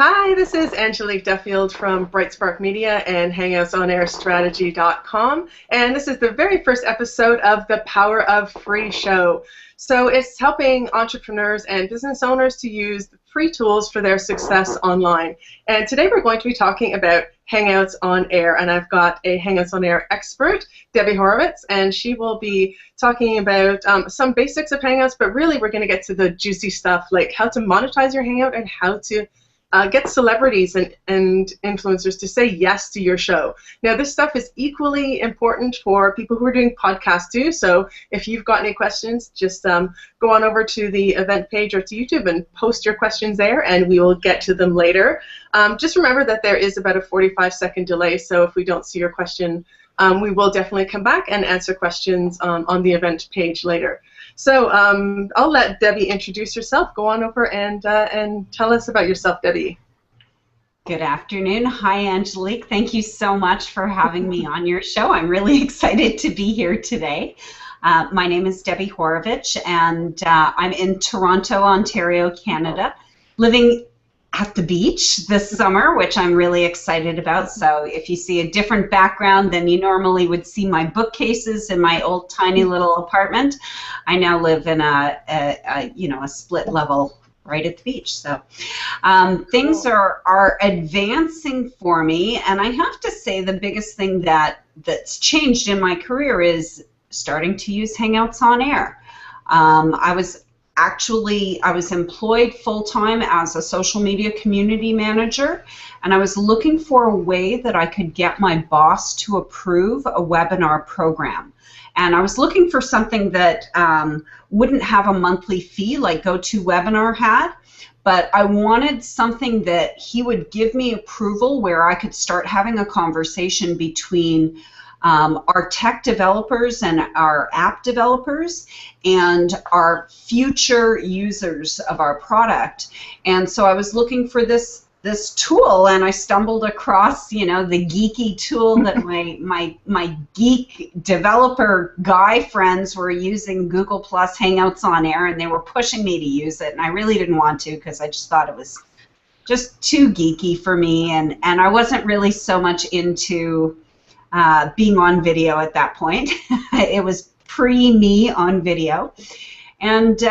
Hi, this is Angelique Duffield from Bright Spark Media and HangoutsOnAirStrategy.com, and this is the very first episode of the Power of Free show. So it's helping entrepreneurs and business owners to use free tools for their success online. And today we're going to be talking about Hangouts on Air, and I've got a Hangouts on Air expert, Debbie Horovitch, and she will be talking about some basics of Hangouts, but really we're going to get to the juicy stuff like how to monetize your Hangout and how to get celebrities and influencers to say yes to your show. Now, this stuff is equally important for people who are doing podcasts too, so if you've got any questions, just go on over to the event page or to YouTube and post your questions there, and we will get to them later. Just remember that there is about a 45-second delay, so if we don't see your question, we will definitely come back and answer questions on the event page later. So I'll let Debbie introduce herself. Go on over and tell us about yourself, Debbie. Good afternoon. Hi, Angelique. Thank you so much for having me on your show. I'm really excited to be here today. My name is Debbie Horovitch, and I'm in Toronto, Ontario, Canada, living at the beach this summer, which I'm really excited about. So if you see a different background than you normally would see my bookcases in my old tiny little apartment, I now live in a split level right at the beach. So things are advancing for me, and I have to say the biggest thing that's changed in my career is starting to use Hangouts on Air. I was employed full-time as a social media community manager, and I was looking for a way that I could get my boss to approve a webinar program. And I was looking for something that wouldn't have a monthly fee like GoToWebinar had, but I wanted something that he would give me approval where I could start having a conversation between our tech developers and our app developers and our future users of our product. And so I was looking for this tool, and I stumbled across, the geeky tool that my geek developer guy friends were using, Google Plus Hangouts on Air, and they were pushing me to use it, and I really didn't want to because I just thought it was just too geeky for me, and I wasn't really so much into being on video at that point. It was pre-me on video, and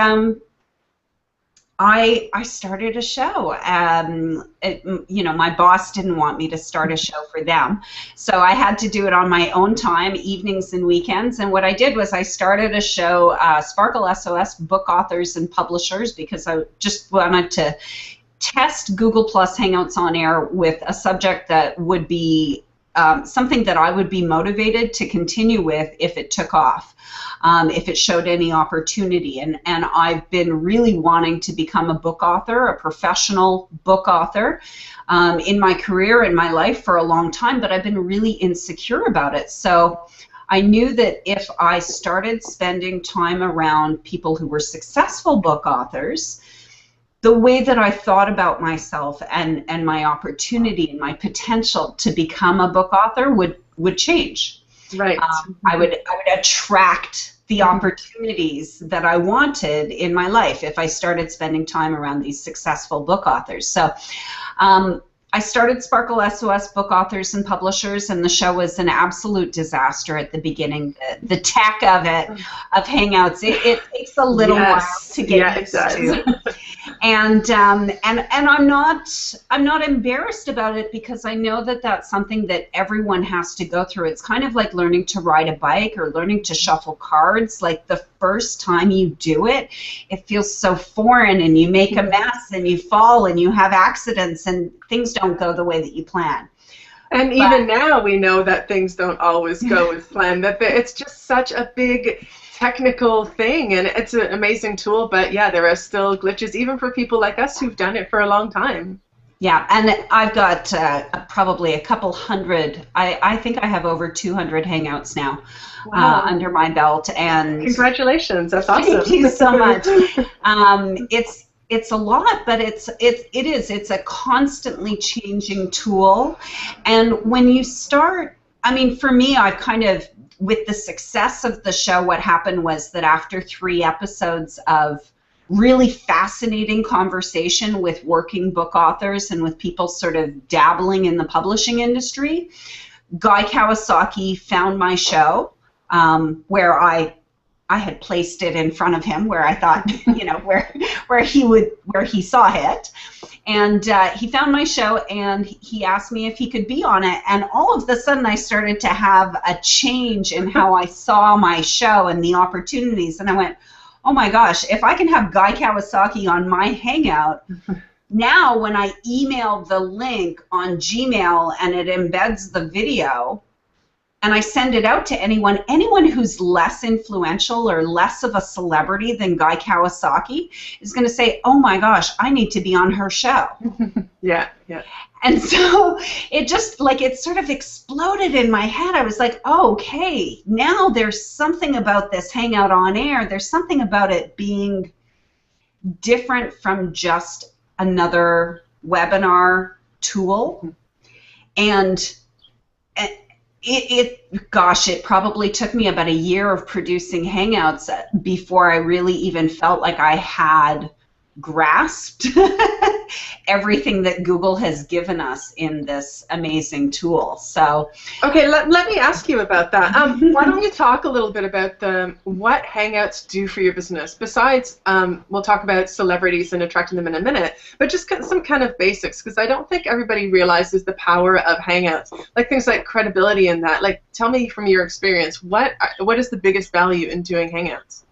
I started a show. My boss didn't want me to start a show for them, so I had to do it on my own time, evenings and weekends. And what I did was I started a show, Sparkle SOS Book Authors and Publishers, because I just wanted to test Google Plus Hangouts on Air with a subject that would be something that I would be motivated to continue with if it took off, if it showed any opportunity. And I've been really wanting to become a book author, a professional book author, in my career, in my life for a long time, but I've been really insecure about it. So I knew that if I started spending time around people who were successful book authors, the way that I thought about myself and my opportunity and my potential to become a book author would change. Right. I would attract the opportunities that I wanted in my life if I started spending time around these successful book authors. So I started Sparkle SOS Book Authors and Publishers, and the show was an absolute disaster at the beginning. The tech of it, of Hangouts, it takes a little while to get used to. And I'm not embarrassed about it because I know that that's something that everyone has to go through. It's kind of like learning to ride a bike or learning to shuffle cards. Like the first time you do it, it feels so foreign, and you make a mess, and you fall, and you have accidents, and things don't go the way that you plan. And even now we know that things don't always go as planned, that it's just such a big technical thing, and it's an amazing tool, but yeah, there are still glitches even for people like us who've done it for a long time. Yeah, and I've got probably a couple hundred, I think I have over 200 Hangouts now. Wow. Under my belt. And congratulations, that's awesome. Thank you so much. It's a lot, but it's a constantly changing tool. And when you start, I mean, for me, I've kind of, with the success of the show, what happened was that after 3 episodes of really fascinating conversation with working book authors and with people sort of dabbling in the publishing industry. Guy Kawasaki found my show where I had placed it in front of him, where I thought, you know, where he saw it, and he found my show and he asked me if he could be on it, and all of a sudden I started to have a change in how I saw my show and the opportunities, and I went, oh my gosh, if I can have Guy Kawasaki on my Hangout. Now, when I email the link on Gmail and it embeds the video, and I send it out to anyone who's less influential or less of a celebrity than Guy Kawasaki is going to say, oh my gosh, I need to be on her show. Yeah. And so it just, like, it sort of exploded in my head. I was like, oh, okay, now there's something about this Hangout on Air. There's something about it being different from just another webinar tool. And it probably took me about a year of producing Hangouts before I really even felt like I had grasped everything that Google has given us in this amazing tool. So, okay, let me ask you about that. Why don't you talk a little bit about what Hangouts do for your business? Besides, we'll talk about celebrities and attracting them in a minute, but just some kind of basics, because I don't think everybody realizes the power of Hangouts, like things like credibility in that. Like, tell me from your experience, what is the biggest value in doing Hangouts?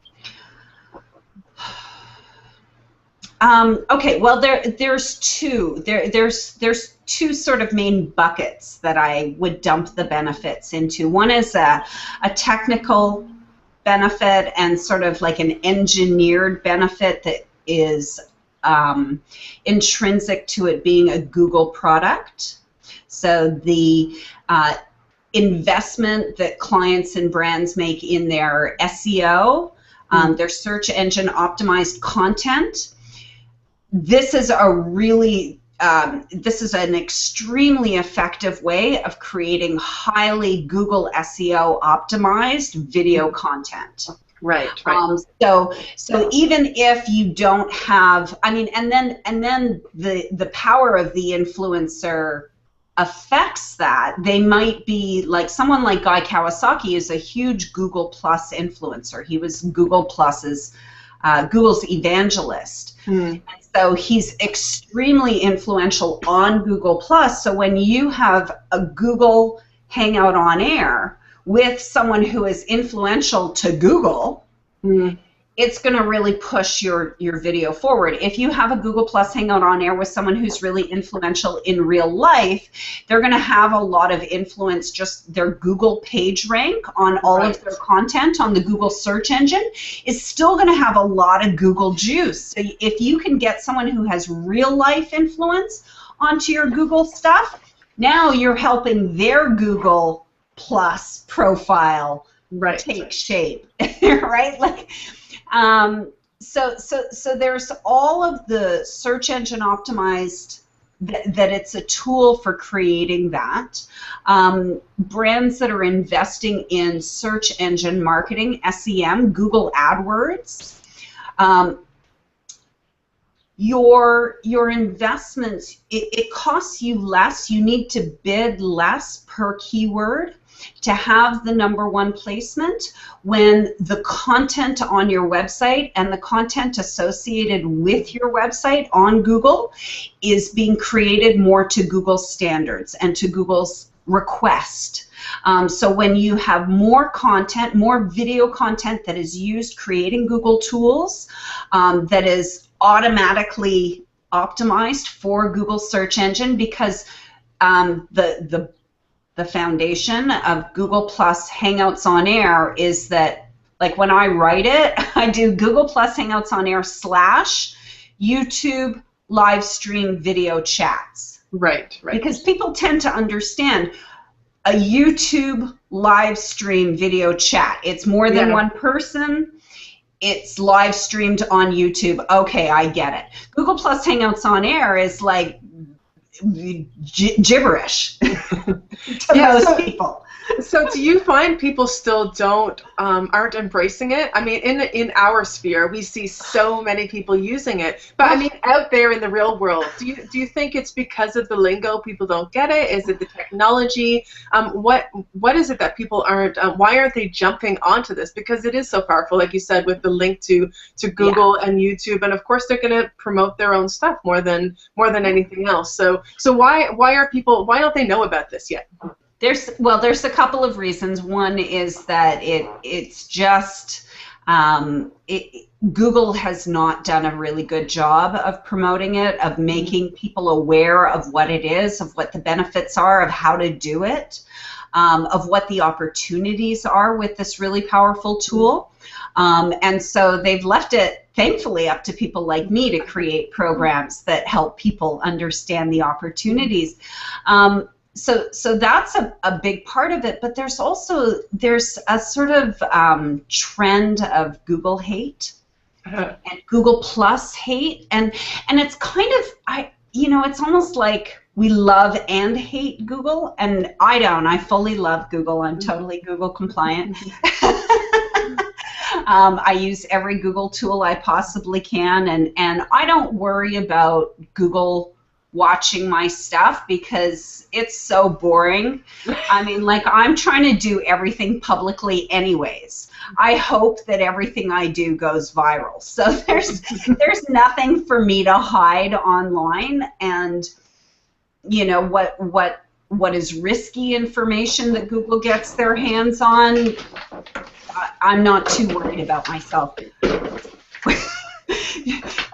Okay, well, there's two. There's two sort of main buckets that I would dump the benefits into. One is a technical benefit and sort of like an engineered benefit that is intrinsic to it being a Google product. So the investment that clients and brands make in their SEO, their search engine optimized content. This is this is an extremely effective way of creating highly Google SEO optimized video content. Right. So even if you don't have, I mean, and then the power of the influencer affects that. They might be like someone like Guy Kawasaki is a huge Google Plus influencer. He was Google's evangelist. And so he's extremely influential on Google Plus. So when you have a Google Hangout on Air with someone who is influential to Google, it's going to really push your video forward. If you have a Google Plus Hangout on Air with someone who's really influential in real life, they're going to have a lot of influence, just their Google page rank on all of their content on the Google search engine is still going to have a lot of Google juice. So if you can get someone who has real life influence onto your Google stuff, now you're helping their Google Plus profile take shape, right? Like, so there's all of the search engine optimized that it's a tool for creating that. Brands that are investing in search engine marketing, SEM, Google AdWords, your investments, it costs you less. You need to bid less per keyword to have the #1 placement when the content on your website and the content associated with your website on Google is being created more to Google's standards and to Google's request. So when you have more content, more video content that is used creating Google tools that is automatically optimized for Google search engine, because the foundation of Google Plus Hangouts on Air is that, like, when I write it, I do Google Plus Hangouts on Air / YouTube live stream video chats. Right. Because people tend to understand a YouTube live stream video chat. It's more than one person. It's live streamed on YouTube. Okay, I get it. Google Plus Hangouts on Air is like gibberish to most people. So do you find people still aren't embracing it? I mean, in our sphere, we see so many people using it, but I mean, out there in the real world, do you think it's because of the lingo people don't get it? Is it the technology? What is it that people aren't? Why aren't they jumping onto this? Because it is so powerful, like you said, with the link to Google and YouTube, and of course they're going to promote their own stuff more than anything else. So why don't they know about this yet? There's a couple of reasons. One is that it's just Google has not done a really good job of promoting it, of making people aware of what it is, of what the benefits are, of how to do it, of what the opportunities are with this really powerful tool. And so they've left it, thankfully, up to people like me to create programs that help people understand the opportunities. So that's a big part of it, but there's a sort of trend of Google hate and Google Plus hate, and it's kind of it's almost like we love and hate Google, and I don't. I fully love Google. I'm totally Google compliant. I use every Google tool I possibly can, and I don't worry about Google watching my stuff because it's so boring. I mean, like, I'm trying to do everything publicly anyways. I hope that everything I do goes viral. So there's nothing for me to hide online, and what is risky information that Google gets their hands on, I'm not too worried about myself.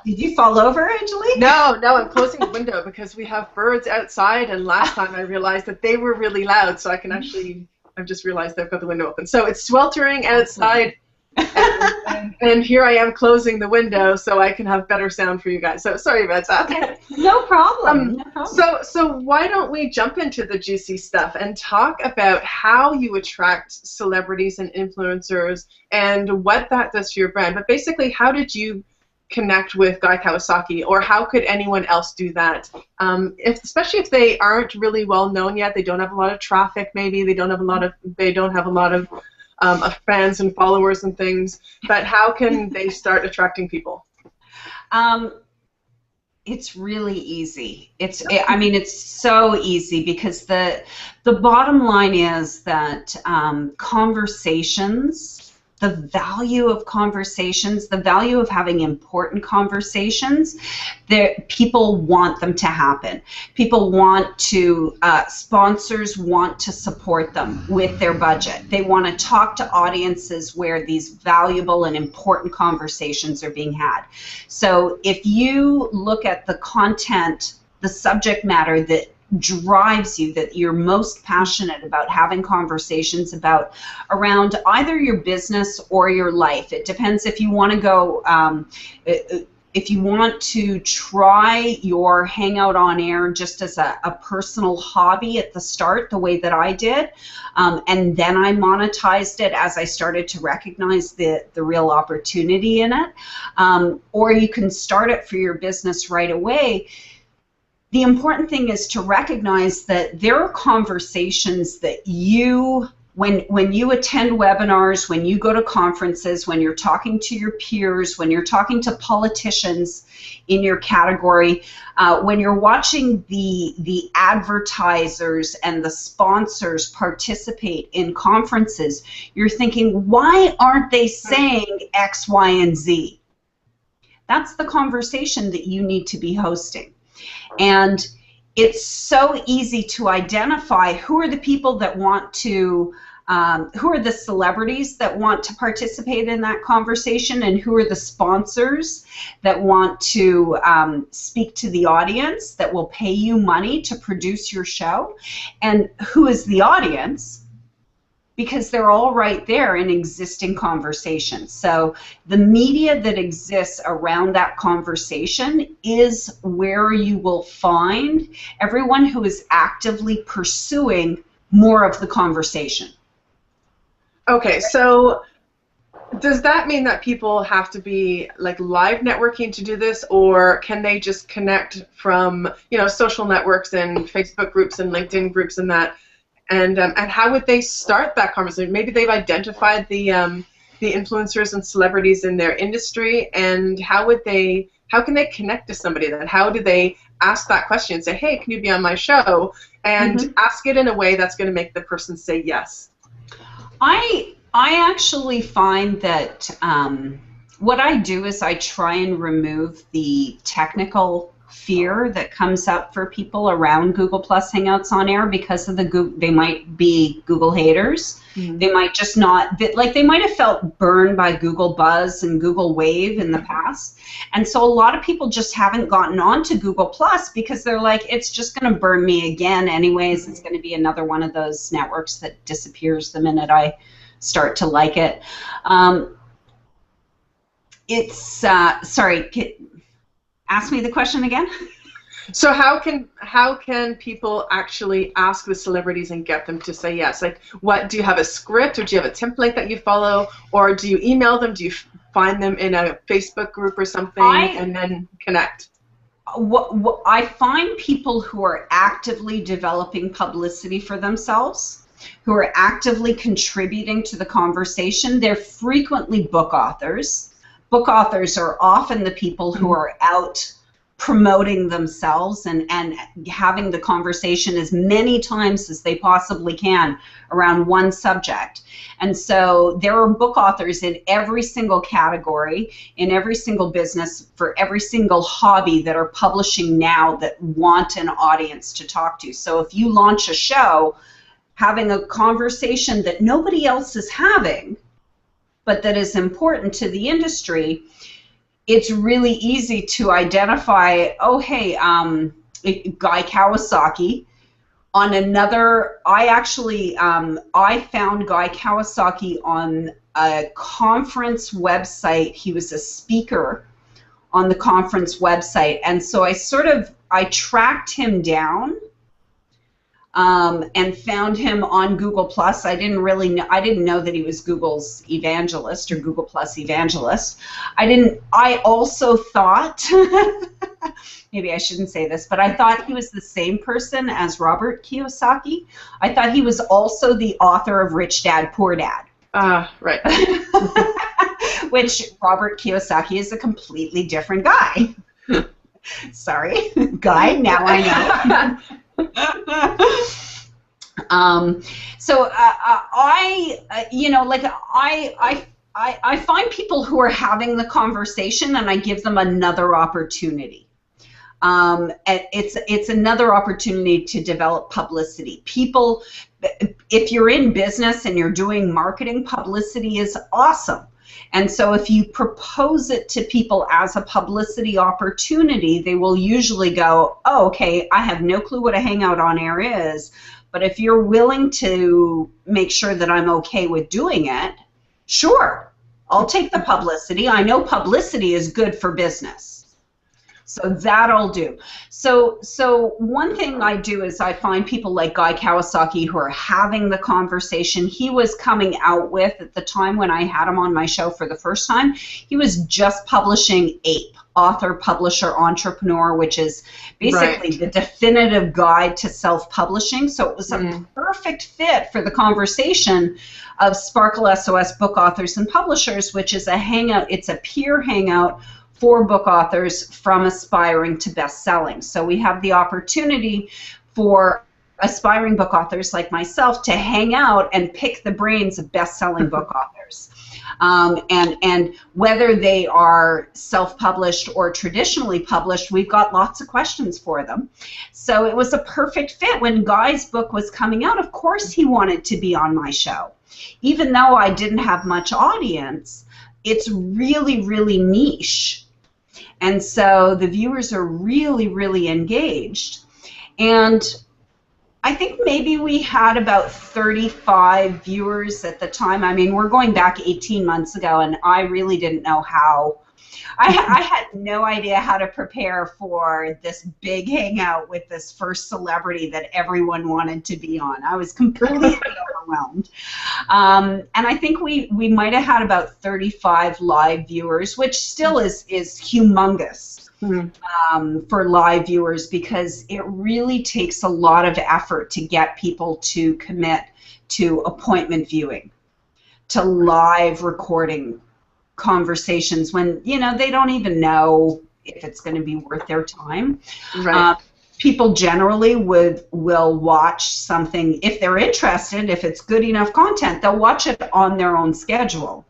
Did you fall over, Angelique? No, I'm closing the window because we have birds outside, and last time I realized that they were really loud, so I've just realized I've got the window open. So it's sweltering outside, and here I am closing the window so I can have better sound for you guys. So sorry about that. No problem. No problem. So why don't we jump into the juicy stuff and talk about how you attract celebrities and influencers and what that does for your brand. But basically, how did you connect with Guy Kawasaki, or how could anyone else do that? Especially if they aren't really well known yet, they don't have a lot of traffic. Maybe they don't have a lot of fans and followers and things. But how can they start attracting people? It's really easy. It's so easy because the bottom line is that conversations. The value of conversations, the value of having important conversations, people want them to happen. People want to, sponsors want to support them with their budget. They want to talk to audiences where these valuable and important conversations are being had. So if you look at the content, the subject matter that drives you, that you're most passionate about having conversations about around either your business or your life. It depends if you want to go, if you want to try your Hangout on air just as a personal hobby at the start, the way that I did, and then I monetized it as I started to recognize the real opportunity in it, or you can start it for your business right away. The important thing is to recognize that there are conversations that when you attend webinars, when you go to conferences, when you're talking to your peers, when you're talking to politicians in your category, when you're watching the advertisers and the sponsors participate in conferences, you're thinking, why aren't they saying X, Y, and Z? That's the conversation that you need to be hosting. And it's so easy to identify who are the people that want to, who are the celebrities that want to participate in that conversation, and who are the sponsors that want to speak to the audience, that will pay you money to produce your show, and who is the audience, because they're all right there in existing conversations. So the media that exists around that conversation is where you will find everyone who is actively pursuing more of the conversation. Okay, so does that mean that people have to be like live networking to do this, or can they just connect from social networks and Facebook groups and LinkedIn groups and that? And how would they start that conversation? Maybe they've identified the influencers and celebrities in their industry, and how can they connect to somebody then? How do they ask that question and say, hey, can you be on my show? And ask it in a way that's going to make the person say yes. I actually find that what I do is I try and remove the technical fear that comes up for people around Google Plus Hangouts on Air because of they might be Google haters. They might just not, like they might have felt burned by Google Buzz and Google Wave in the past. And so a lot of people just haven't gotten on to Google Plus because they're like, it's just going to burn me again anyways. It's going to be another one of those networks that disappears the minute I start to like it. Sorry, ask me the question again. So how can people actually ask the celebrities and get them to say yes? Like, what, do you have a script, or do you have a template that you follow, or do you email them? Do you find them in a Facebook group or something and then connect? I find people who are actively developing publicity for themselves, who are actively contributing to the conversation. They're frequently book authors. Book authors are often the people who are out promoting themselves and having the conversation as many times as they possibly can around one subject. And so there are book authors in every single category, in every single business, for every single hobby that are publishing now that want an audience to talk to. So if you launch a show, having a conversation that nobody else is having, but that is important to the industry, it's really easy to identify, oh, hey, Guy Kawasaki. On another, I found Guy Kawasaki on a conference website. He was a speaker on the conference website, and so I tracked him down and found him on Google Plus. I didn't know that he was Google's evangelist or Google Plus evangelist. I also thought, maybe I shouldn't say this, but I thought he was the same person as Robert Kiyosaki. I thought he was also the author of Rich Dad, Poor Dad. Right. Which Robert Kiyosaki is a completely different guy. Sorry, Guy, now I know. I find people who are having the conversation, and I give them another opportunity. It's another opportunity to develop publicity. People, if you're in business and you're doing marketing, publicity is awesome. And so if you propose it to people as a publicity opportunity, they will usually go, oh, okay, I have no clue what a Hangout on Air is, but if you're willing to make sure that I'm okay with doing it, sure, I'll take the publicity. I know publicity is good for business. So that I'll do. So one thing I do is I find people like Guy Kawasaki who are having the conversation. He was coming out with, at the time when I had him on my show for the first time, he was just publishing APE, Author, Publisher, Entrepreneur, which is basically the definitive guide to self-publishing. So it was a perfect fit for the conversation of Sparkle SOS Book Authors and Publishers, which is a hangout. It's a peer hangout for book authors from aspiring to best-selling. So we have the opportunity for aspiring book authors like myself to hang out and pick the brains of best-selling book authors. And whether they are self-published or traditionally published, we've got lots of questions for them. So it was a perfect fit. When Guy's book was coming out, of course he wanted to be on my show. Even though I didn't have much audience, it's really, really niche. And so the viewers are really, really engaged. And I think maybe we had about 35 viewers at the time. I mean, we're going back 18 months ago, and I really didn't know how. I had no idea how to prepare for this big hangout with this first celebrity that everyone wanted to be on. I was completely overwhelmed. And I think we might have had about 35 live viewers, which still is humongous. for live viewers, because it really takes a lot of effort to get people to commit to appointment viewing, to live recording conversations when, you know, they don't even know if it's going to be worth their time. Right. People generally will watch something if they're interested. If it's good enough content, they'll watch it on their own schedule.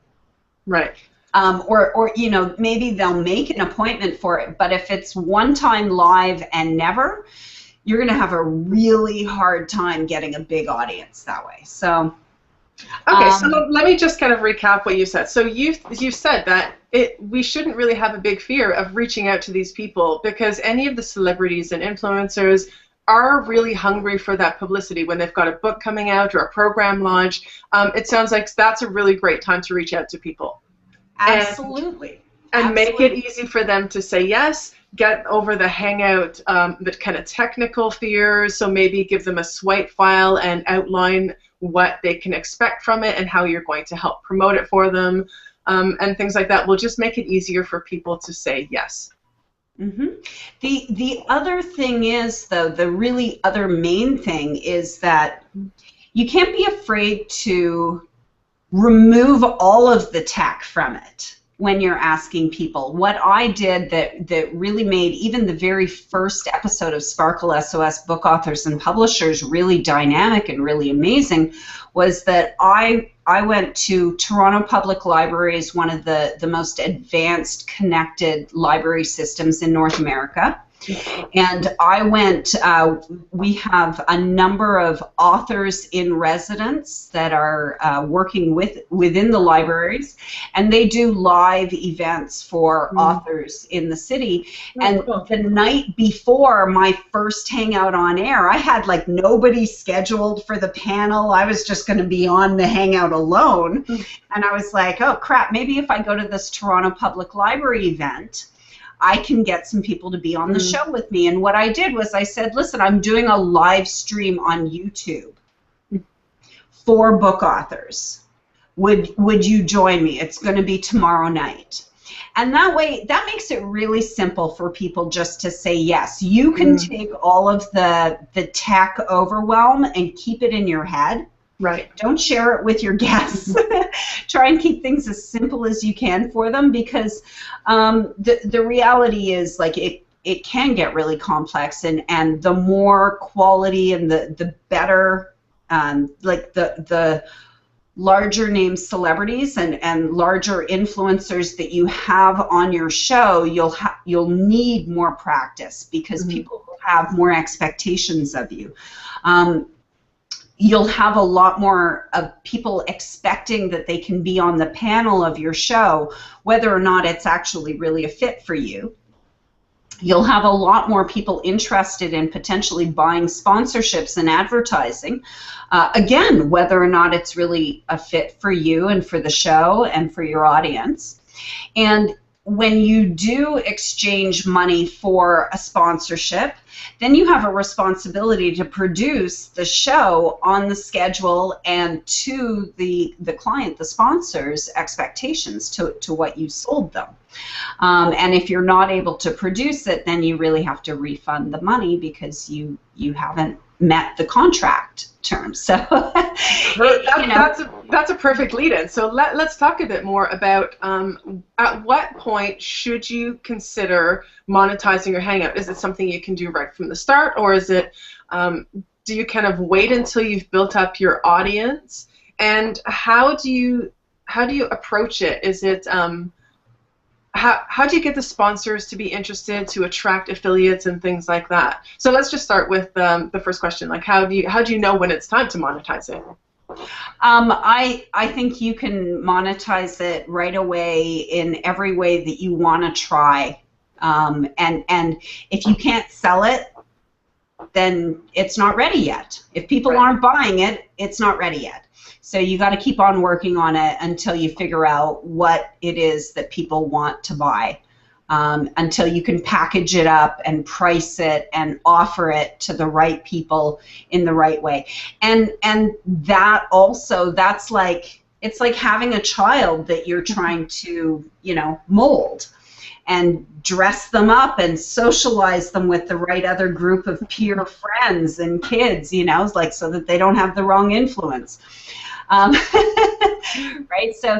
Right. Or you know, maybe they'll make an appointment for it. But if it's one time live and never, you're going to have a really hard time getting a big audience that way. So. Okay, so let me just kind of recap what you said. So you said that we shouldn't really have a big fear of reaching out to these people, because any of the celebrities and influencers are really hungry for that publicity when they've got a book coming out or a program launch. It sounds like that's a really great time to reach out to people. Absolutely. And make it easy for them to say yes, get over the Hangout, the kind of technical fears, so maybe give them a swipe file and outline what they can expect from it and how you're going to help promote it for them, and things like that will just make it easier for people to say yes. The other thing is, though, the really other main thing is that you can't be afraid to remove all of the tech from it when you're asking people. What I did that really made even the very first episode of Sparkle SOS Book Authors and Publishers really dynamic and really amazing was that I went to Toronto Public Library, is one of the most advanced connected library systems in North America. And I went, we have a number of authors in residence that are working within the libraries, and they do live events for authors in the city. And the night before my first Hangout on air, I had like nobody scheduled for the panel. I was just going to be on the Hangout alone. And I was like, oh crap, maybe if I go to this Toronto Public Library event, I can get some people to be on the show with me. And what I did was I said, listen, I'm doing a live stream on YouTube for book authors. Would you join me? It's going to be tomorrow night. And that way, that makes it really simple for people just to say yes. You can take all of the tech overwhelm and keep it in your head. Right. Don't share it with your guests. Try and keep things as simple as you can for them, because the reality is, like, it can get really complex, and the more quality and the better, like the larger name celebrities and larger influencers that you have on your show, you'll need more practice, because people will have more expectations of you. You'll have a lot more of people expecting that they can be on the panel of your show, whether or not it's actually really a fit for you. You'll have a lot more people interested in potentially buying sponsorships and advertising, again, whether or not it's really a fit for you and for the show and for your audience. And when you do exchange money for a sponsorship, then you have a responsibility to produce the show on the schedule and to the client, the sponsor's expectations to what you sold them. And if you're not able to produce it, then you really have to refund the money, because you haven't met the contract terms. So that's a perfect lead-in. So let's talk a bit more about at what point should you consider monetizing your Hangout? Is it something you can do right from the start, or is it do you kind of wait until you've built up your audience? And how do you approach it? Is it how do you get the sponsors to be interested, to attract affiliates and things like that? So let's just start with the first question. Like, how do you know when it's time to monetize it? I think you can monetize it right away in every way that you want to try. And if you can't sell it, then it's not ready yet. If people aren't buying it, it's not ready yet. So you got to keep on working on it until you figure out what it is that people want to buy, until you can package it up and price it and offer it to the right people in the right way. And that also, that's like, it's like having a child that you're trying to, mold. and dress them up and socialize them with the right other group of peer friends and kids, you know, like so that they don't have the wrong influence. Right? So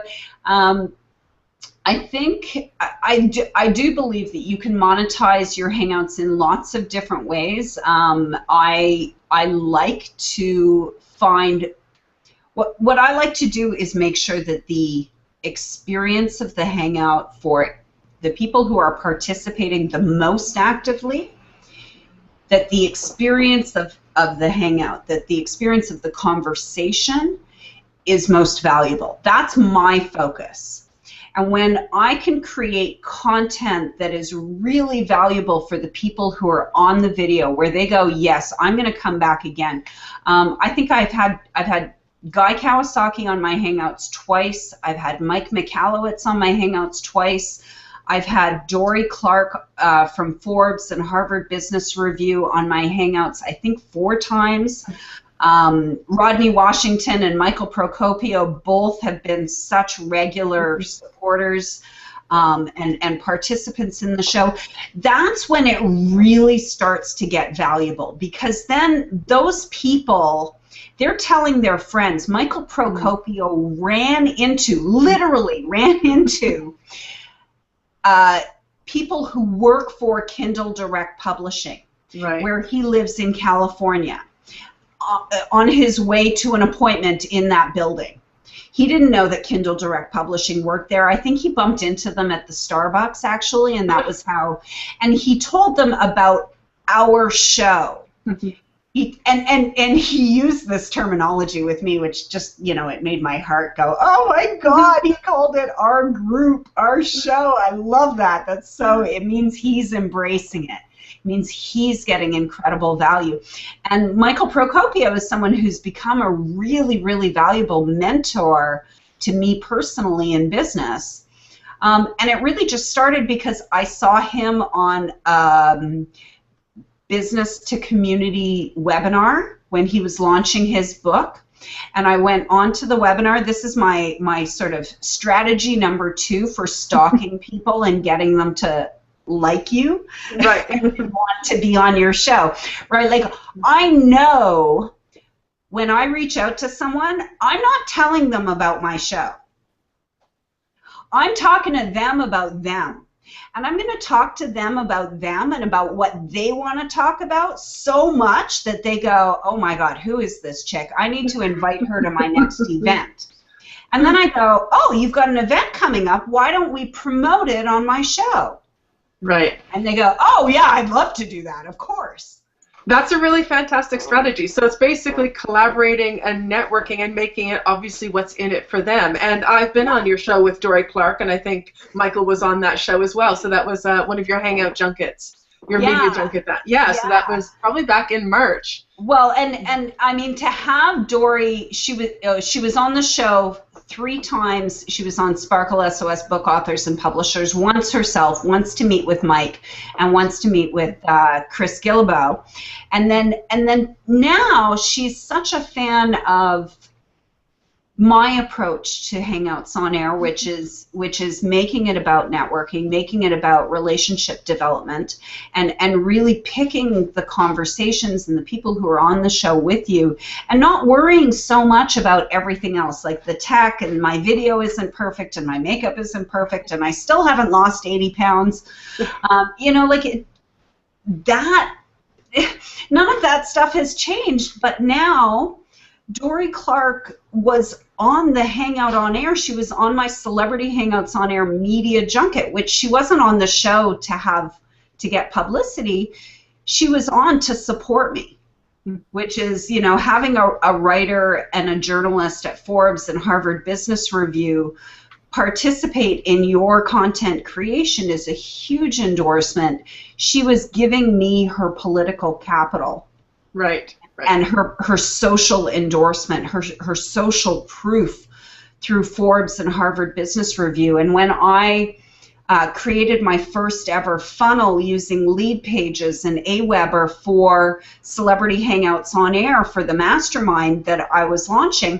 I think I do believe that you can monetize your Hangouts in lots of different ways. I like to find what I like to do is make sure that the experience of the Hangout for the people who are participating the most actively, that the experience of the Hangout, that the experience of the conversation is most valuable. That's my focus. And when I can create content that is really valuable for the people who are on the video, where they go, yes, I'm going to come back again. I think I've had Guy Kawasaki on my Hangouts twice. I've had Mike Michalowicz on my Hangouts twice. I've had Dorie Clark from Forbes and Harvard Business Review on my Hangouts, I think 4 times. Rodney Washington and Michael Procopio both have been such regular supporters and participants in the show. That's when it really starts to get valuable, because then those people, they're telling their friends. Michael Procopio literally ran into people who work for Kindle Direct Publishing, right, where he lives in California, on his way to an appointment in that building. He didn't know that Kindle Direct Publishing worked there. I think he bumped into them at the Starbucks, actually, and that was how. And he told them about our show. And he used this terminology with me, which just, you know, it made my heart go, oh my God, he called it our group, our show. I love that. That's so, it means he's embracing it. It means he's getting incredible value. And Michael Procopio is someone who's become a really, really valuable mentor to me personally in business. And it really just started because I saw him on business to community webinar when he was launching his book, and I went on to the webinar. This is my sort of strategy number 2 for stalking people and getting them to like you, right, and want to be on your show, right? Like, I know when I reach out to someone, I'm not telling them about my show. I'm talking to them about them. And I'm going to talk to them about them and about what they want to talk about so much that they go, oh my God, who is this chick? I need to invite her to my next event. And then I go, oh, you've got an event coming up. Why don't we promote it on my show? Right. And they go, oh yeah, I'd love to do that, of course. That's a really fantastic strategy. So it's basically collaborating and networking and making it obviously what's in it for them. And I've been on your show with Dorie Clark, and I think Michael was on that show as well. So that was one of your Hangout junkets, your media junket. So that was probably back in March. Well, and I mean, to have Dorie, she was on the show 3 times. She was on Sparkle SOS Book Authors and Publishers, once herself, once to meet with Mike, and once to meet with Chris Guillebeau. And then now she's such a fan of my approach to Hangouts on Air, which is making it about networking, making it about relationship development, and really picking the conversations and the people who are on the show with you, and not worrying so much about everything else, like the tech, and my video isn't perfect, and my makeup isn't perfect, and I still haven't lost 80 pounds. You know, like that, none of that stuff has changed, but now Dorie Clark was on the Hangout on Air. She was on my Celebrity Hangouts on Air media junket, which she wasn't on the show to get publicity. She was on to support me, which is, you know, having a writer and a journalist at Forbes and Harvard Business Review participate in your content creation is a huge endorsement. She was giving me her political capital. Right. And her social endorsement, her social proof through Forbes and Harvard Business Review. And when I created my first ever funnel using lead pages and Aweber for Celebrity Hangouts on Air for the mastermind that I was launching,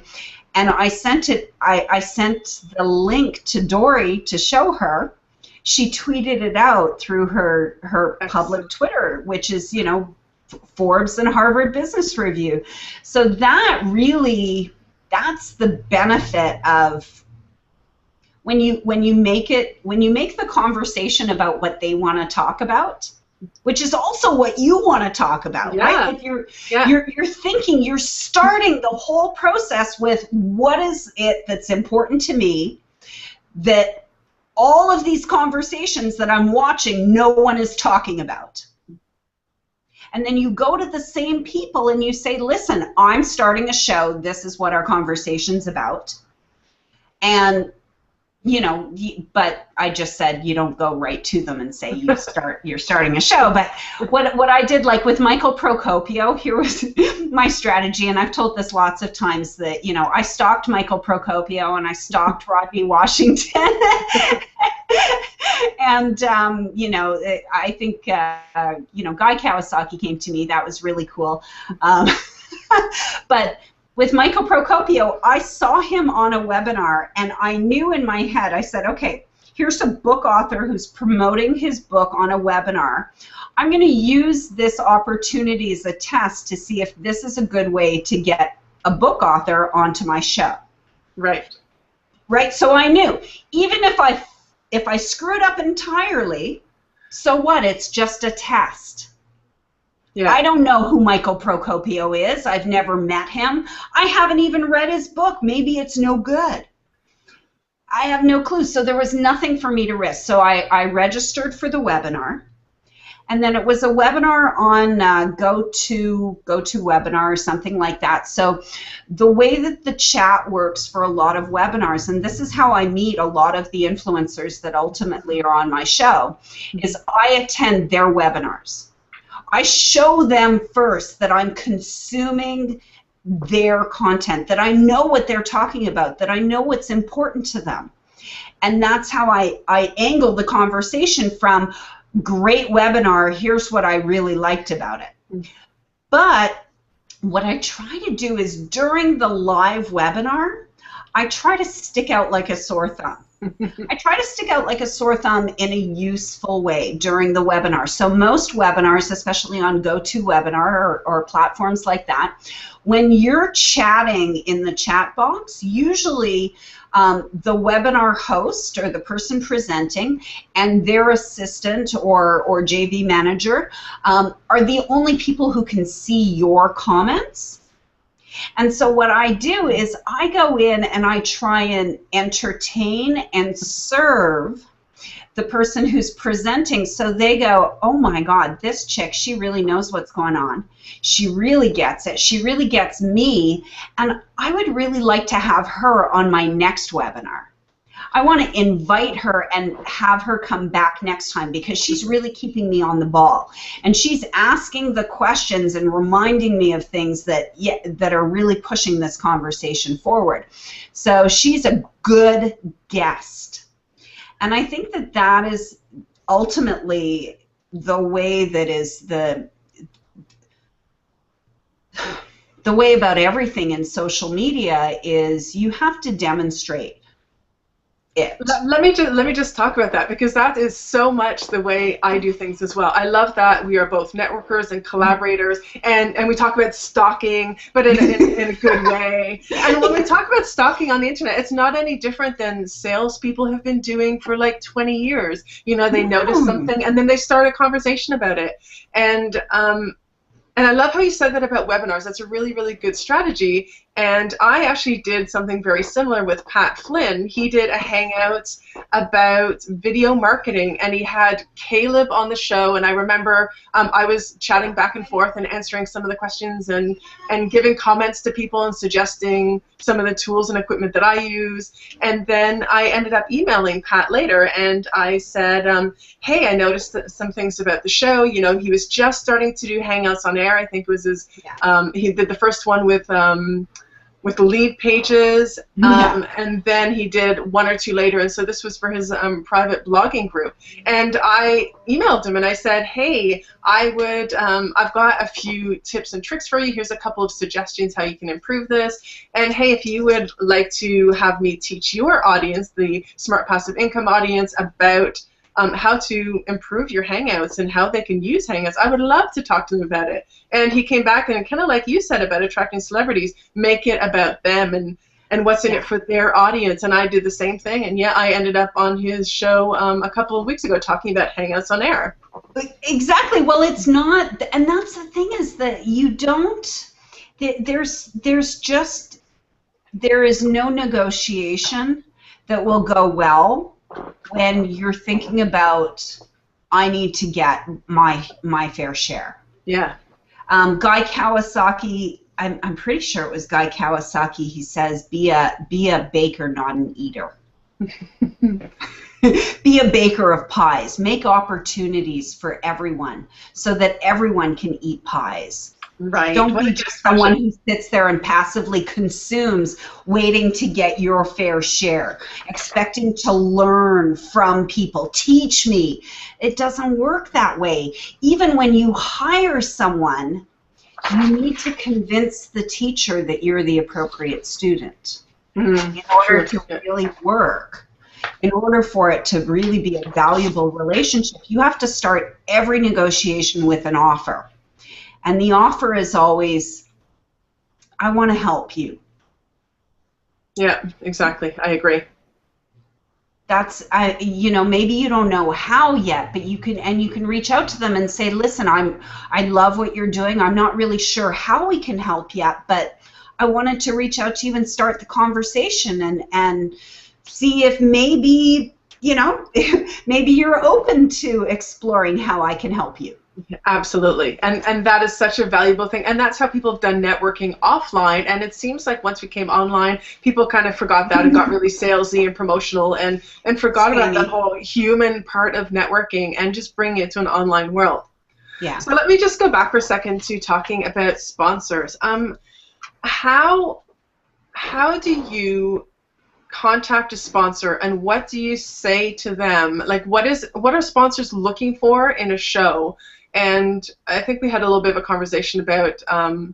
and I sent the link to Dorie to show her. she tweeted it out through her public Twitter, which is, you know, Forbes and Harvard Business Review. So that really, that's the benefit of when you make the conversation about what they want to talk about, which is also what you want to talk about, right? Like you're thinking, you're starting the whole process with what is it that's important to me, that all of these conversations that I'm watching, no one is talking about. And then you go to the same people and you say, listen, I'm starting a show. This is what our conversation's about. And, you know, but I just said you don't go right to them and say you're starting a show. But what I did, like with Michael Procopio, here was my strategy, and I've told this lots of times, that, you know, I stalked Michael Procopio and I stalked Rodney Washington. And, you know, I think, you know, Guy Kawasaki came to me. That was really cool. But with Michael Procopio, I saw him on a webinar, and I knew in my head, I said, okay, here's a book author who's promoting his book on a webinar. I'm going to use this opportunity as a test to see if this is a good way to get a book author onto my show. Right. Right? So I knew, even if I screw it up entirely, so what? It's just a test. Yeah. I don't know who Michael Procopio is. I've never met him. I haven't even read his book. Maybe it's no good. I have no clue. So there was nothing for me to risk. So I registered for the webinar. And then it was a webinar on GoToWebinar or something like that. So the way that the chat works for a lot of webinars, and this is how I meet a lot of the influencers that ultimately are on my show, is I attend their webinars. I show them first that I'm consuming their content, that I know what they're talking about, that I know what's important to them. And that's how I angle the conversation from, great webinar, here's what I really liked about it. But what I try to do is, during the live webinar, I try to stick out like a sore thumb. I try to stick out like a sore thumb in a useful way during the webinar. So most webinars, especially on GoToWebinar or platforms like that, when you're chatting in the chat box, usually the webinar host or the person presenting and their assistant or JV manager are the only people who can see your comments. And so what I do is I go in and I try and entertain and serve the person who's presenting, so they go, oh my God, this chick, she really knows what's going on. She really gets it. She really gets me, and I would really like to have her on my next webinar. I want to invite her and have her come back next time because she's really keeping me on the ball. And she's asking the questions and reminding me of things that are really pushing this conversation forward. So she's a good guest. And I think that that is ultimately the way that is the way about everything in social media is you have to demonstrate it. Let me just talk about that, because that is so much the way I do things as well. I love that we are both networkers and collaborators, and we talk about stalking, but in a good way. And when we talk about stalking on the internet, it's not any different than salespeople have been doing for like 20 years. You know, they notice something and then they start a conversation about it. And I love how you said that about webinars. That's a really, really good strategy. And I actually did something very similar with Pat Flynn. He did a Hangout about video marketing, and he had Caleb on the show. And I remember I was chatting back and forth and answering some of the questions and giving comments to people and suggesting some of the tools and equipment that I use. And then I ended up emailing Pat later, and I said, hey, I noticed some things about the show. You know, he was just starting to do Hangouts on air. I think it was his, he did the first one with lead pages, and then he did one or two later, and so this was for his private blogging group. And I emailed him and I said, hey, I've got a few tips and tricks for you. Here's a couple of suggestions how you can improve this. And hey, if you would like to have me teach your audience, the Smart Passive Income audience, about how to improve your Hangouts and how they can use Hangouts. I would love to talk to them about it. And he came back and kind of like you said about attracting celebrities, make it about them and what's in it for their audience. And I did the same thing. And yeah, I ended up on his show a couple of weeks ago talking about Hangouts on air. Exactly. Well, it's not, and that's the thing is that you don't, there is no negotiation that will go well when you're thinking about, I need to get my fair share. Yeah. Guy Kawasaki, I'm pretty sure it was Guy Kawasaki, he says, be a baker, not an eater. Be a baker of pies. Make opportunities for everyone so that everyone can eat pies. Right. Don't be just someone who sits there and passively consumes, waiting to get your fair share, expecting to learn from people. Teach me. It doesn't work that way. Even when you hire someone, you need to convince the teacher that you're the appropriate student in order to really work. In order for it to really be a valuable relationship, you have to start every negotiation with an offer. And the offer is always, I want to help you. Yeah, exactly. I agree. That's, maybe you don't know how yet, but you can reach out to them and say, listen, I love what you're doing. I'm not really sure how we can help yet, but I wanted to reach out to you and start the conversation and see if maybe, maybe you're open to exploring how I can help you. Absolutely. And that is such a valuable thing. And that's how people have done networking offline. And it seems like once we came online, people kind of forgot that and got really salesy and promotional and forgot about that whole human part of networking and just bring it to an online world. Yeah. So let me just go back for a second to talking about sponsors. How do you contact a sponsor and what do you say to them? Like what are sponsors looking for in a show? And I think we had a little bit of a conversation about the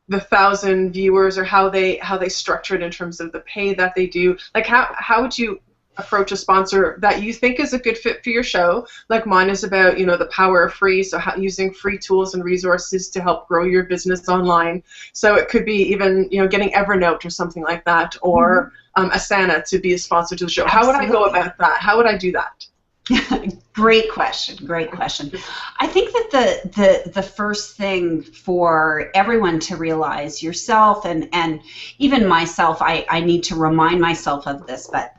1,000 viewers or how they structure it in terms of the pay that they do. Like how would you approach a sponsor that you think is a good fit for your show? Like mine is about the power of free, so using free tools and resources to help grow your business online. So it could be even getting Evernote or something like that, or Asana to be a sponsor to the show. How would I go about that? How would I do that? Great question. Great question. I think that the first thing for everyone to realize, yourself and even myself, I need to remind myself of this, but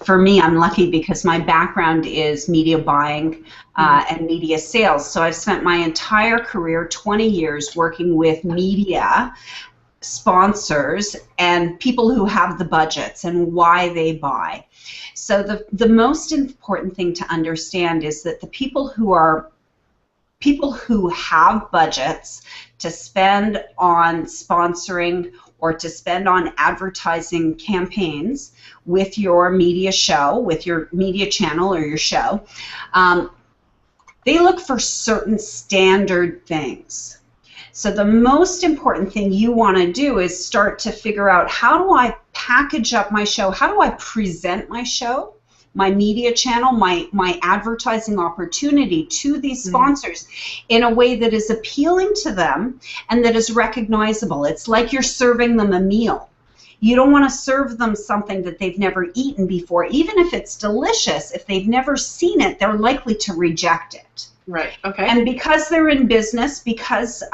for me, I'm lucky because my background is media buying and media sales. So I've spent my entire career, 20 years, working with media sponsors and people who have the budgets and why they buy. So the most important thing to understand is that the people who have budgets to spend on sponsoring or to spend on advertising campaigns with your media show, with your media channel or your show, they look for certain standard things. So the most important thing you want to do is start to figure out, how do I package up my show? How do I present my show, my media channel, my advertising opportunity to these sponsors in a way that is appealing to them and that is recognizable? It's like you're serving them a meal. You don't want to serve them something that they've never eaten before. Even if it's delicious, if they've never seen it, they're likely to reject it. Right, okay. And because they're in business, because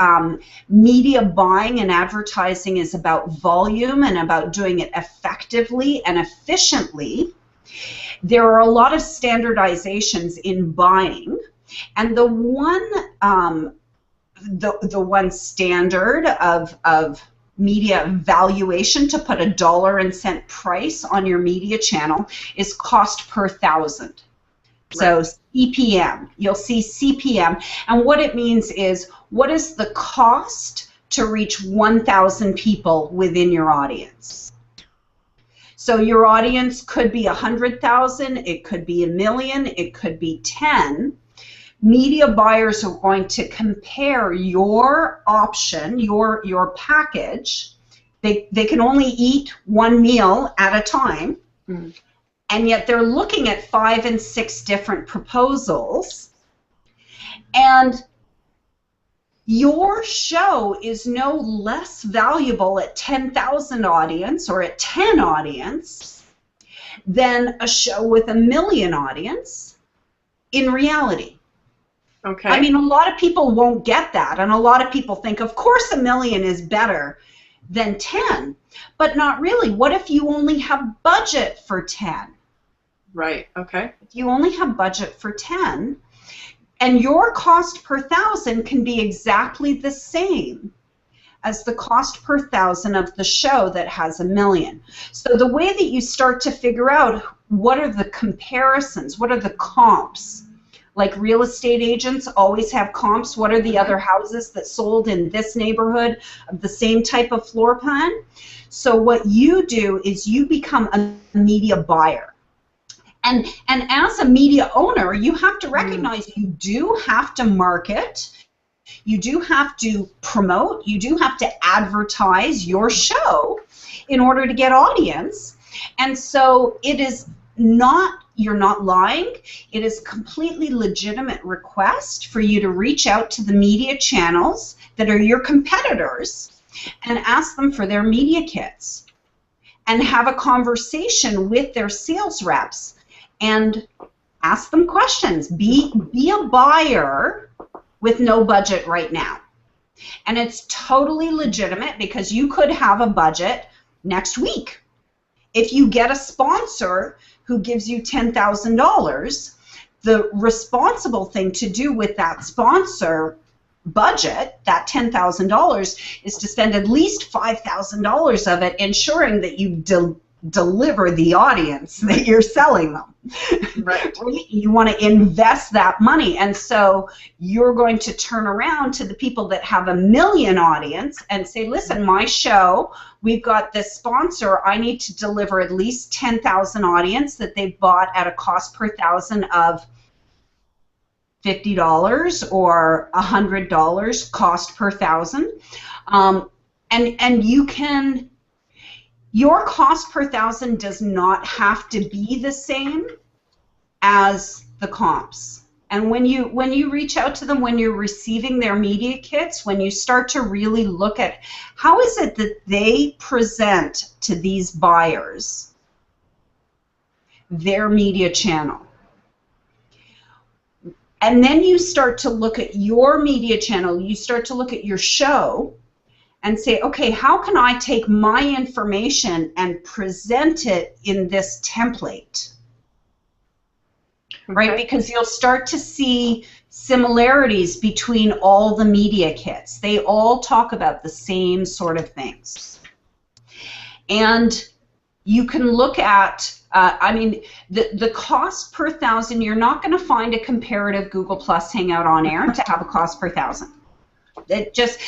media buying and advertising is about volume and about doing it effectively and efficiently, there are a lot of standardizations in buying. And the one standard of media valuation, to put a dollar and cent price on your media channel, is cost per thousand. So CPM, you'll see CPM, and what it means is, what is the cost to reach 1,000 people within your audience? So your audience could be 100,000, it could be 1 million, it could be 10. Media buyers are going to compare your option, your package. They can only eat one meal at a time. and yet they're looking at 5 and 6 different proposals, and your show is no less valuable at 10,000 audience or at 10 audience than a show with 1 million audience in reality. Okay. I mean, a lot of people won't get that, and a lot of people think, of course, 1 million is better than 10, but not really. What if you only have budget for 10? Right. Okay. If you only have budget for 10, and your cost per thousand can be exactly the same as the cost per thousand of the show that has 1 million. So the way that you start to figure out what are the comparisons, what are the comps, like real estate agents always have comps, what are the other houses that sold in this neighborhood of the same type of floor plan? So what you do is you become a media buyer. And as a media owner, you have to recognize you do have to market, you do have to promote, you do have to advertise your show in order to get audience. And so it is not, you're not lying, it is a completely legitimate request for you to reach out to the media channels that are your competitors and ask them for their media kits and have a conversation with their sales reps and ask them questions. Be a buyer with no budget right now. And it's totally legitimate because you could have a budget next week. If you get a sponsor who gives you $10,000, the responsible thing to do with that sponsor budget, that $10,000, is to spend at least $5,000 of it ensuring that you deliver the audience that you're selling them. Right. You want to invest that money, and so you're going to turn around to the people that have 1 million audience and say, listen, my show, we've got this sponsor, I need to deliver at least 10,000 audience that they've bought at a cost per thousand of $50 or $100 cost per thousand. And you can, your cost per thousand does not have to be the same as the comps. And when you reach out to them, when you're receiving their media kits, when you start to really look at how is it that they present to these buyers their media channel, and then you start to look at your media channel, you start to look at your show and say, okay, how can I take my information and present it in this template? Right? Because you'll start to see similarities between all the media kits. They all talk about the same sort of things. And you can look at, I mean, the cost per thousand, you're not going to find a comparative Google Plus Hangout on air to have a cost per thousand. It just,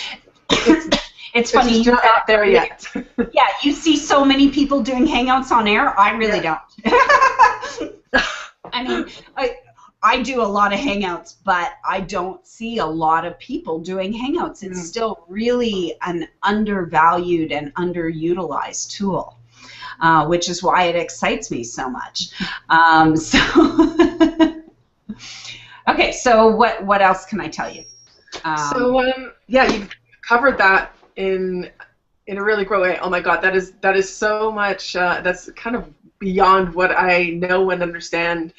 it's funny. It's not out there yet. Yeah, you see so many people doing Hangouts on air. I really don't. I mean, I do a lot of Hangouts, but I don't see a lot of people doing Hangouts. It's still really an undervalued and underutilized tool, which is why it excites me so much. Okay, so what else can I tell you? Yeah, you've covered that in a really great way. Oh my God, that is so much. That's kind of beyond what I know and understand.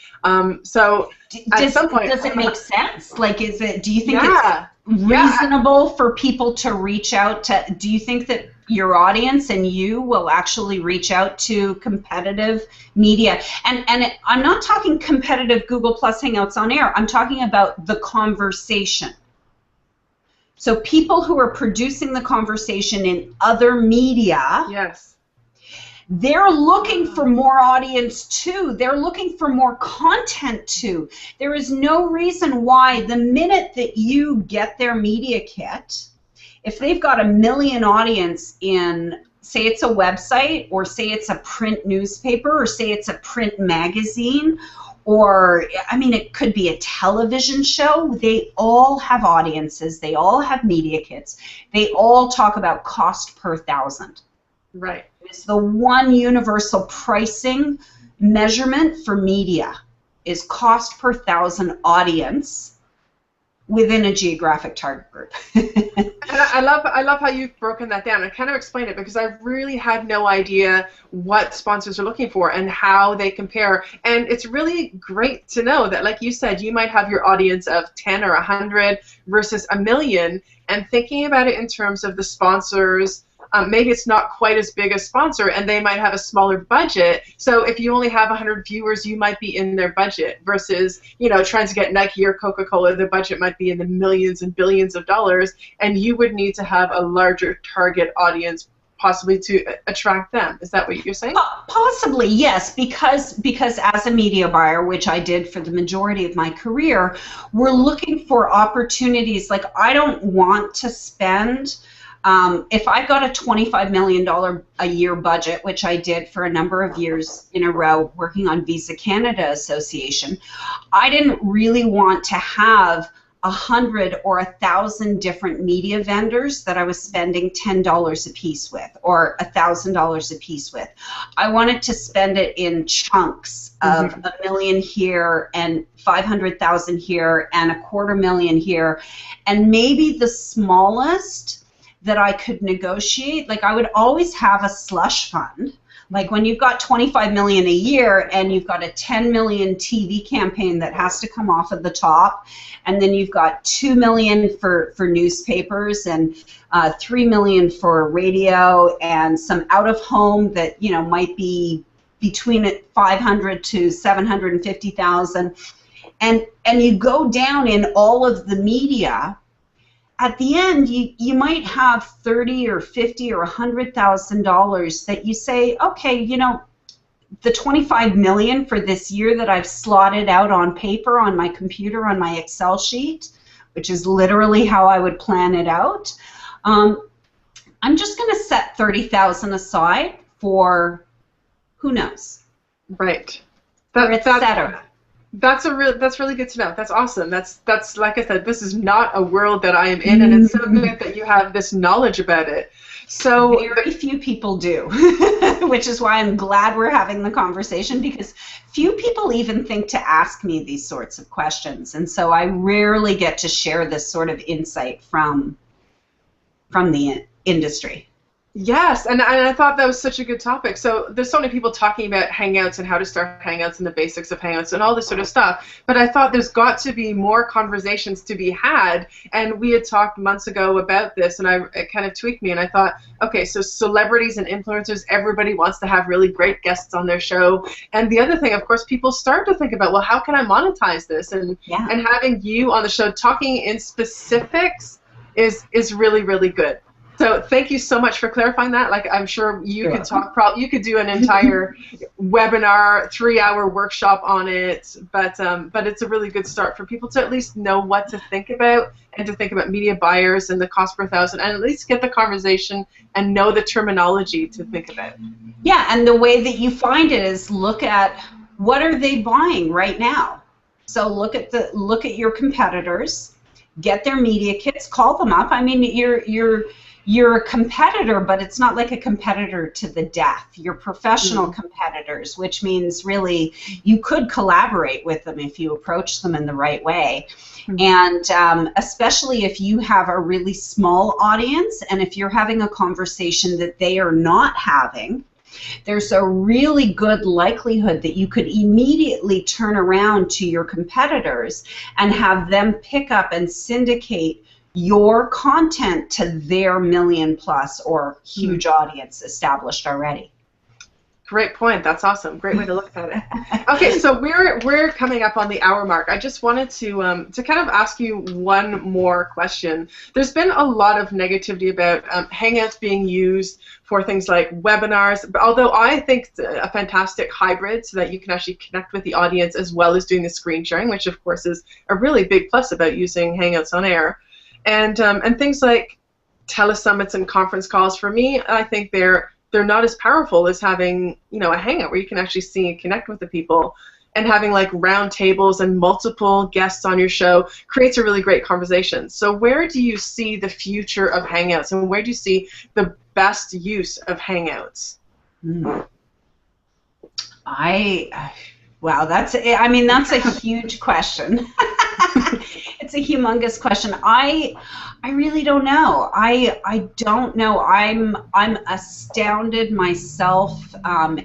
So at some point, does it make sense? Like, do you think it's reasonable for people to reach out to? Do you think that your audience and you will actually reach out to competitive media? And I'm not talking competitive Google Plus Hangouts on air. I'm talking about the conversation. So people who are producing the conversation in other media, yes, they're looking for more audience too. They're looking for more content too. There is no reason why the minute that you get their media kit, if they've got 1 million audience in, say it's a website, or say it's a print newspaper, or say it's a print magazine, or, I mean, it could be a television show. They all have audiences. They all have media kits. They all talk about cost per thousand. Right. It's the one universal pricing measurement for media is cost per thousand audience within a geographic target group. And I love how you've broken that down and kind of explained it, because I really had no idea what sponsors are looking for and how they compare. And it's really great to know that, like you said, you might have your audience of 10 or 100 versus a million, and thinking about it in terms of the sponsors. Maybe it's not quite as big a sponsor, and they might have a smaller budget. So if you only have 100 viewers, you might be in their budget, versus, you know, trying to get Nike or Coca-Cola, the budget might be in the millions and billions of dollars, and you would need to have a larger target audience possibly to attract them. Is that what you're saying? Possibly, yes, because as a media buyer, which I did for the majority of my career, we're looking for opportunities. Like, I don't want to spend... if I got a $25 million a year budget, which I did for a number of years in a row working on Visa Canada Association, I didn't really want to have 100 or 1,000 different media vendors that I was spending $10 a piece with or $1,000 a piece with. I wanted to spend it in chunks of $1 million here and 500,000 here and $250,000 here, and maybe the smallest that I could negotiate. Like, I would always have a slush fund. Like, when you've got $25 million a year and you've got a $10 million TV campaign that has to come off of the top, and then you've got $2 million for newspapers and $3 million for radio and some out of home that, you know, might be between $500,000 to $750,000, and you go down in all of the media. At the end, you might have $30,000 or $50,000 or $100,000 that you say, okay, you know, the $25 million for this year that I've slotted out on paper, on my computer, on my Excel sheet, which is literally how I would plan it out. I'm just going to set $30,000 aside for who knows, right? That's really good to know. That's awesome. That's like I said, this is not a world that I am in, and it's so good that you have this knowledge about it. So very few people do, which is why I'm glad we're having the conversation, because few people even think to ask me these sorts of questions, and so I rarely get to share this sort of insight from the industry. Yes, and I thought that was such a good topic. So there's so many people talking about Hangouts and how to start Hangouts and the basics of Hangouts and all this sort of stuff. But I thought there's got to be more conversations to be had. And we had talked months ago about this, and it kind of tweaked me. And I thought, okay, so celebrities and influencers, everybody wants to have really great guests on their show. And the other thing, of course, people start to think about, well, how can I monetize this? And having you on the show talking in specifics is really, really good. So thank you so much for clarifying that. Like, I'm sure you could talk. You could do an entire webinar, 3-hour workshop on it. But it's a really good start for people to at least know what to think about, and to think about media buyers and the cost per thousand, and at least get the conversation and know the terminology to think about. Yeah, and the way that you find it is look at what are they buying right now. So look at your competitors, get their media kits, call them up. I mean, you're a competitor, but it's not like a competitor to the death. You're professional competitors, which means really you could collaborate with them if you approach them in the right way. And especially if you have a really small audience, and if you're having a conversation that they are not having, there's a really good likelihood that you could immediately turn around to your competitors and have them pick up and syndicate your content to their million-plus or huge audience established already. Great point. That's awesome. Great way to look at it. Okay, so we're coming up on the hour mark. I just wanted to kind of ask you one more question. There's been a lot of negativity about Hangouts being used for things like webinars, although I think it's a fantastic hybrid so that you can actually connect with the audience as well as doing the screen sharing, which of course is a really big plus about using Hangouts on air. And things like telesummits and conference calls, for me, I think they're not as powerful as having, you know, a Hangout where you can actually see and connect with the people. And having like round tables and multiple guests on your show creates a really great conversation. So where do you see the future of Hangouts, and where do you see the best use of Hangouts? Wow, that's a huge question. It's a humongous question. I really don't know. I don't know. I'm astounded myself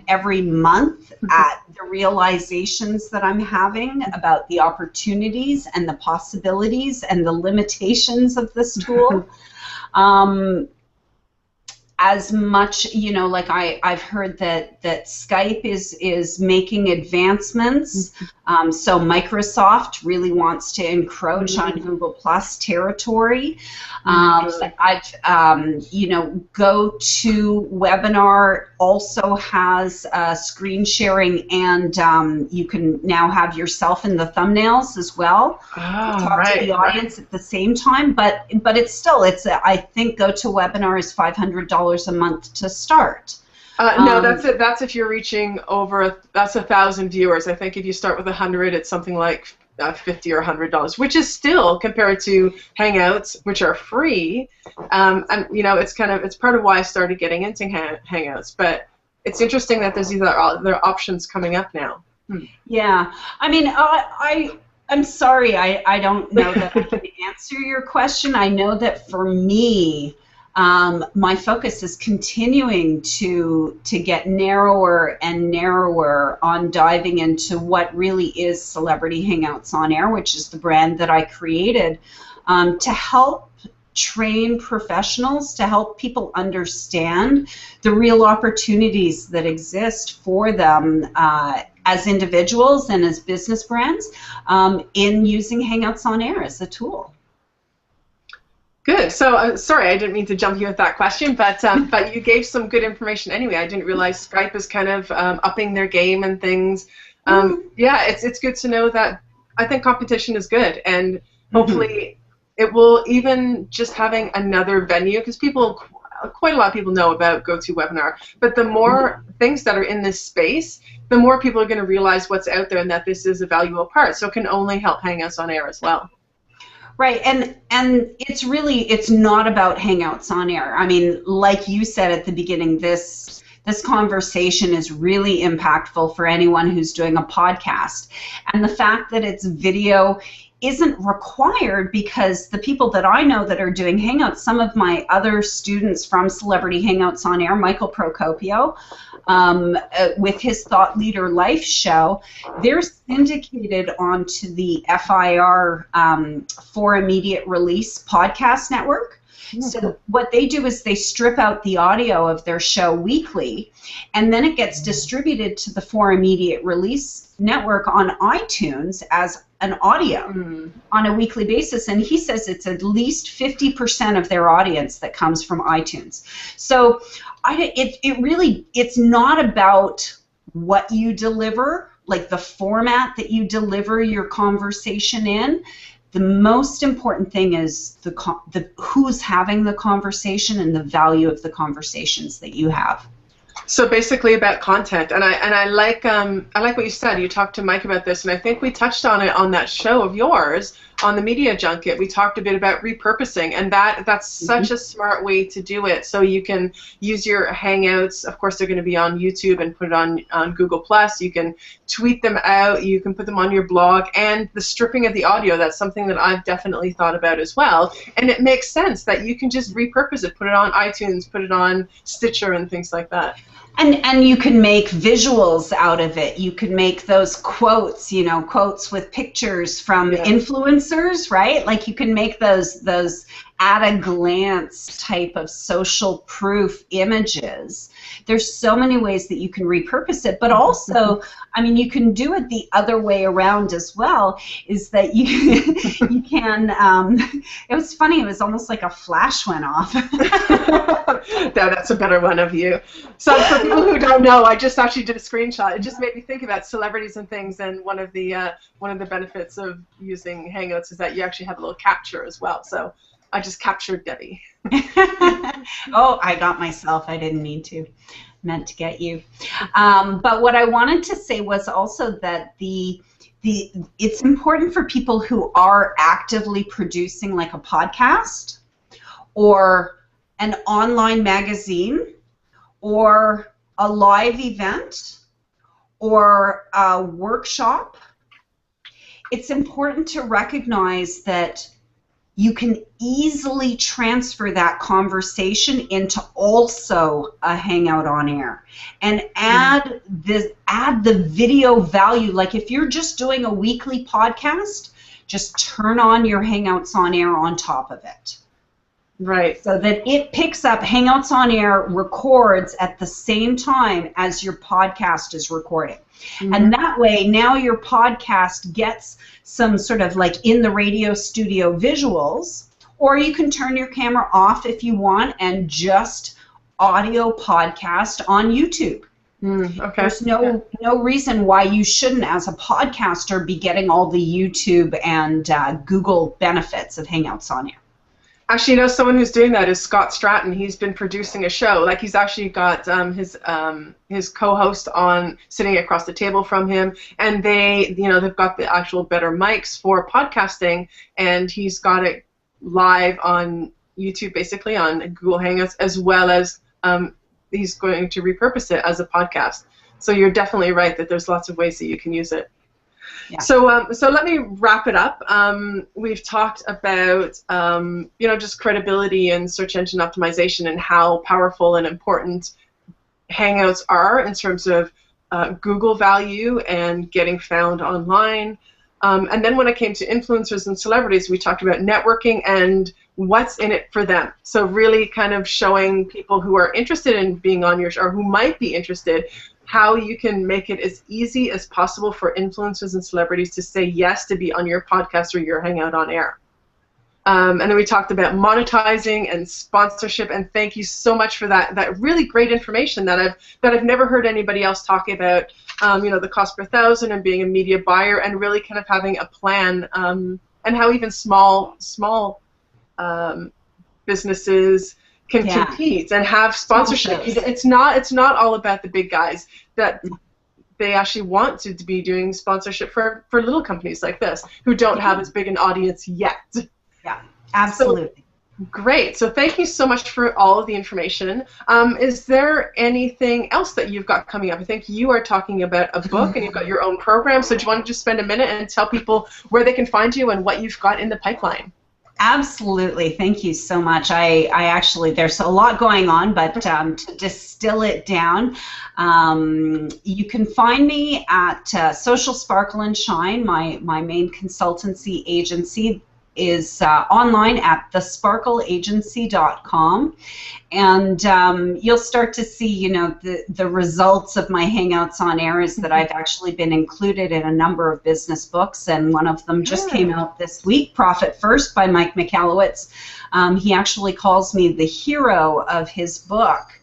every month at the realizations that I'm having about the opportunities and the possibilities and the limitations of this tool. As much, like I've heard that Skype is making advancements. So Microsoft really wants to encroach on Google Plus territory. GoToWebinar also has screen sharing, and you can now have yourself in the thumbnails as well. Talk to the audience at the same time, but I think GoToWebinar is $500 a month to start. No, that's it. That's if you're reaching over. That's 1,000 viewers. I think if you start with 100, it's something like $50 or $100, which is still compared to Hangouts, which are free. And it's part of why I started getting into Hangouts. But it's interesting that there's there are options coming up now. Yeah, I mean, I'm sorry, I don't know that I can answer your question. I know that for me, my focus is continuing to get narrower and narrower on diving into what really is Celebrity Hangouts on Air, which is the brand that I created to help train professionals, to help people understand the real opportunities that exist for them as individuals and as business brands in using Hangouts on Air as a tool. Good. So, sorry, I didn't mean to jump you with that question, but you gave some good information anyway. I didn't realize Skype is kind of upping their game and things. Yeah, it's good to know that. I think competition is good, and hopefully it will, even just having another venue, because quite a lot of people know about GoToWebinar, but the more things that are in this space, the more people are going to realize what's out there and that this is a valuable part. So it can only help Hangouts on Air as well. Right, and it's not about Hangouts on Air. I mean, like you said at the beginning, this conversation is really impactful for anyone who's doing a podcast. And the fact that it's video isn't required, because the people that I know that are doing Hangouts, some of my other students from Celebrity Hangouts on Air, Michael Procopio, with his Thought Leader Life show, they're syndicated onto the FIR for Immediate Release podcast network. So what they do is they strip out the audio of their show weekly, and then it gets distributed to the For Immediate Release network on iTunes as an audio on a weekly basis. And he says it's at least 50% of their audience that comes from iTunes. So it's not about what you deliver, like the format that you deliver your conversation in. The most important thing is who's having the conversation and the value of the conversations that you have. So basically about content, and I like what you said. You talked to Mike about this, and I think we touched on it on that show of yours on the Media Junket. We talked a bit about repurposing, and that's such a smart way to do it. So you can use your Hangouts. Of course, they're going to be on YouTube and put it on Google Plus. You can tweet them out. You can put them on your blog, and the stripping of the audio. That's something that I've definitely thought about as well. And it makes sense that you can just repurpose it, put it on iTunes, put it on Stitcher, and things like that. And you can make visuals out of it. You can make those quotes, quotes with pictures from influencers, right? Like you can make those at a glance type of social proof images. There's so many ways that you can repurpose it, but also, I mean, you can do it the other way around as well, is that you can, it was funny, it was almost like a flash went off. No, that's a better one of you. So for people who don't know, I just actually did a screenshot. It just made me think about celebrities and things, and one of the benefits of using Hangouts is that you actually have a little capture as well. So I just captured Debbie. Oh, I got myself. I didn't mean to. Meant to get you. But what I wanted to say was also that it's important for people who are actively producing like a podcast or an online magazine or a live event or a workshop, it's important to recognize that you can easily transfer that conversation into also a Hangout on air and add the video value. Like if you're just doing a weekly podcast, just turn on your Hangouts on air on top of it. Right. So that it picks up, Hangouts on air records at the same time as your podcast is recording. Mm-hmm. And that way, now your podcast gets some sort of like in the radio studio visuals, or you can turn your camera off if you want and just audio podcast on YouTube. Okay. There's no reason why you shouldn't, as a podcaster, be getting all the YouTube and Google benefits of Hangouts on air. Actually, you know, someone who's doing that is Scott Stratton. He's been producing a show. Like, he's actually got his co-host on sitting across the table from him, and they've got the actual better mics for podcasting, and he's got it live on YouTube, basically on Google Hangouts, as well as he's going to repurpose it as a podcast. So you're definitely right that there's lots of ways that you can use it. Yeah. So let me wrap it up. We've talked about just credibility and search engine optimization and how powerful and important Hangouts are in terms of Google value and getting found online. And then when it came to influencers and celebrities, we talked about networking and what's in it for them. So really kind of showing people who are interested in being on your show, or who might be interested, how you can make it as easy as possible for influencers and celebrities to say yes to be on your podcast or your Hangout on air. And then we talked about monetizing and sponsorship, and thank you so much for that really great information that I've never heard anybody else talk about. The cost per thousand and being a media buyer, and really kind of having a plan, and how even small businesses can compete and have sponsorship. It's not all about the big guys. That they actually want to be doing sponsorship for little companies like this who don't have as big an audience yet. Yeah, absolutely. So, great. So thank you so much for all of the information. Is there anything else that you've got coming up? I think you are talking about a book and you've got your own program. So do you want to just spend a minute and tell people where they can find you and what you've got in the pipeline? Absolutely. Thank you so much. I actually, there's a lot going on, but to distill it down, you can find me at Social Sparkle and Shine. My main consultancy agency is online at thesparkleagency.com, and you'll start to see, the results of my Hangouts on air is that I've actually been included in a number of business books, and one of them just came out this week, Profit First by Mike Michalowicz. He actually calls me the hero of his book.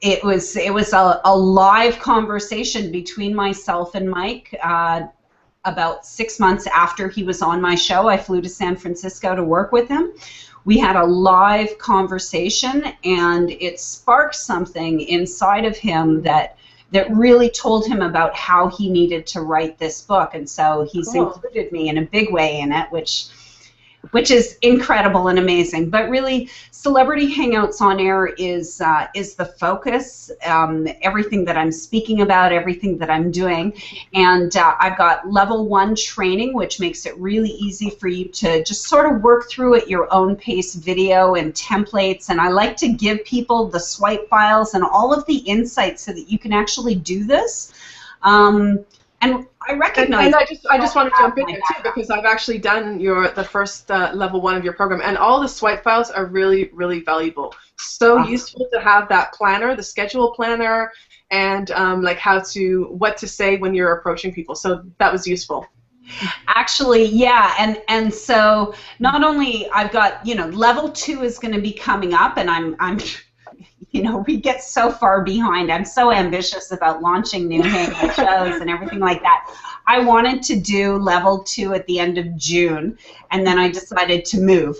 It was a live conversation between myself and Mike. About 6 months after he was on my show, I flew to San Francisco to work with him. We had a live conversation, and it sparked something inside of him that really told him about how he needed to write this book. And so he's included me in a big way in it, which is incredible and amazing. But really, Celebrity Hangouts on Air is the focus. Everything that I'm speaking about, everything that I'm doing, and I've got level 1 training, which makes it really easy for you to just sort of work through at your own pace, video and templates. And I like to give people the swipe files and all of the insights so that you can actually do this. And I recognize. And I just want to jump in here too, because I've actually done the first level 1 of your program, and all the swipe files are really, really valuable. So useful to have that planner, the schedule planner, and like what to say when you're approaching people. So that was useful. Actually, yeah, and so not only I've got, level 2 is going to be coming up, and I'm we get so far behind. I'm so ambitious about launching new Hangout shows and everything like that. I wanted to do level 2 at the end of June, and then I decided to move.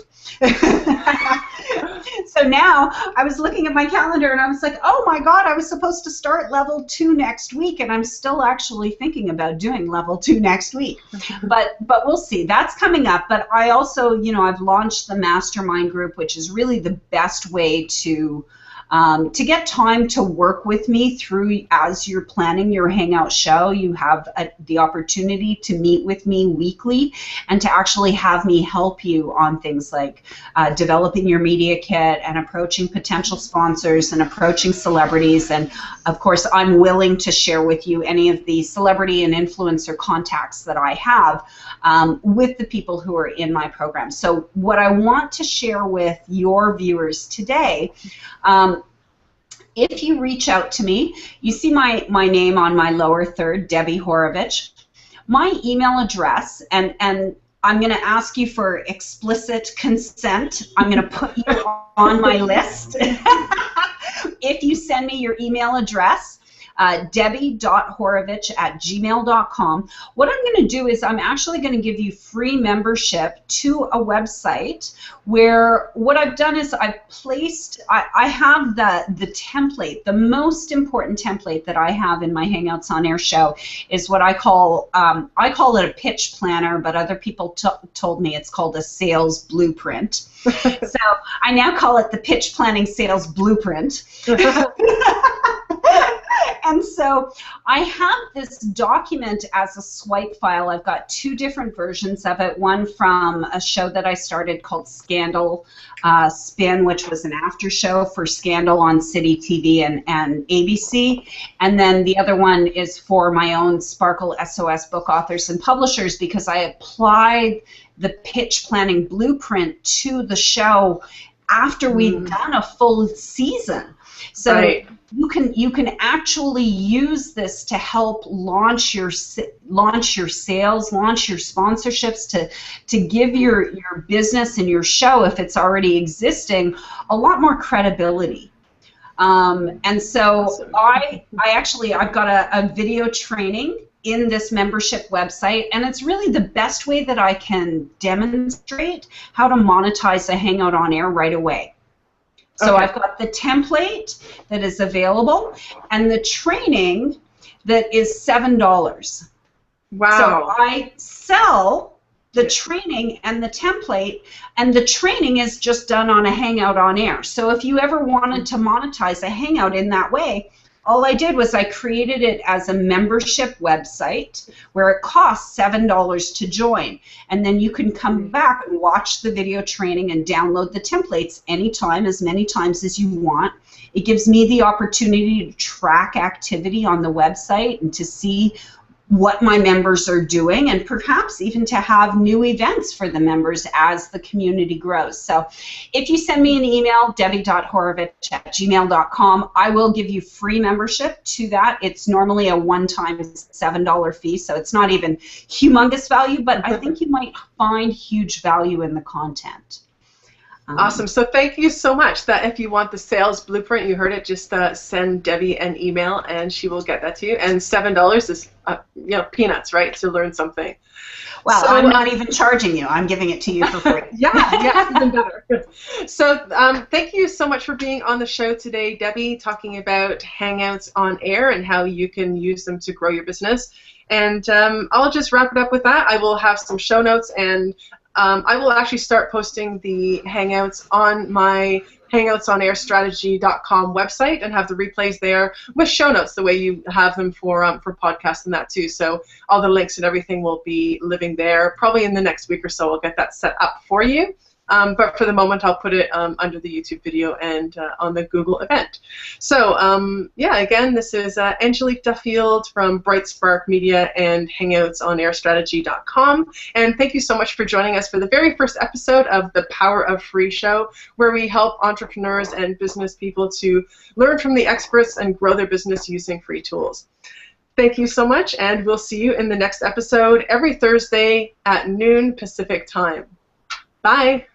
So now I was looking at my calendar, and I was like, oh my God, I was supposed to start level 2 next week, and I'm still actually thinking about doing level 2 next week. But we'll see. That's coming up. But I also, I've launched the mastermind group, which is really the best way to to get time to work with me through as you're planning your Hangout show. You have the opportunity to meet with me weekly and to actually have me help you on things like developing your media kit and approaching potential sponsors and approaching celebrities. And of course, I'm willing to share with you any of the celebrity and influencer contacts that I have with the people who are in my program. So what I want to share with your viewers today, if you reach out to me, you see my name on my lower third, Debbie Horovitch. My email address, and I'm going to ask you for explicit consent. I'm going to put you on my list. If you send me your email address, debbie.horovitch@gmail.com. What I'm going to do is I'm actually going to give you free membership to a website where what I've done is I've placed, I have the template, the most important template that I have in my Hangouts on Air show is what I call it a pitch planner, but other people told me it's called a sales blueprint. So I now call it the pitch planning sales blueprint. And so I have this document as a swipe file. I've got two different versions of it, one from a show that I started called Scandal Spin, which was an after show for Scandal on City TV and ABC. And then the other one is for my own Sparkle SOS book authors and publishers, because I applied the pitch planning blueprint to the show after we'd done a full season. So right. you can actually use this to help launch your sales, launch your sponsorships, to give your business and your show, if it's already existing, a lot more credibility. And so awesome. I've got a video training in this membership website, and it's really the best way that I can demonstrate how to monetize a Hangout on Air right away. So okay. I've got the template that is available and the training that is $7. Wow. So I sell the training and the template, and the training is just done on a Hangout on Air. So if you ever wanted to monetize a Hangout in that way, all I did was I created it as a membership website where it costs $7 to join. And then you can come back and watch the video training and download the templates anytime, as many times as you want. It gives me the opportunity to track activity on the website and to see what my members are doing, and perhaps even to have new events for the members as the community grows. So if you send me an email, debbie.horovitch@gmail.com, I will give you free membership to that. It's normally a one-time $7 fee, so it's not even humongous value, but I think you might find huge value in the content. Awesome. So thank you so much. That if you want the sales blueprint, you heard it, just send Debbie an email and she will get that to you. And $7 is peanuts, right, to learn something. Well, so, I'm not even charging you. I'm giving it to you for free. yeah, even better. So thank you so much for being on the show today, Debbie, talking about Hangouts on Air and how you can use them to grow your business. And I'll just wrap it up with that. I will have some show notes, and I will actually start posting the Hangouts on my hangoutsonairstrategy.com website and have the replays there with show notes the way you have them for podcasts and that too. So all the links and everything will be living there. Probably in the next week or so I'll get that set up for you. But for the moment, I'll put it under the YouTube video and on the Google event. So, yeah, again, this is Angelique Duffield from Bright Spark Media and HangoutsOnAirStrategy.com. And thank you so much for joining us for the very first episode of the Power of Free show, where we help entrepreneurs and business people to learn from the experts and grow their business using free tools. Thank you so much, and we'll see you in the next episode every Thursday at noon Pacific time. Bye.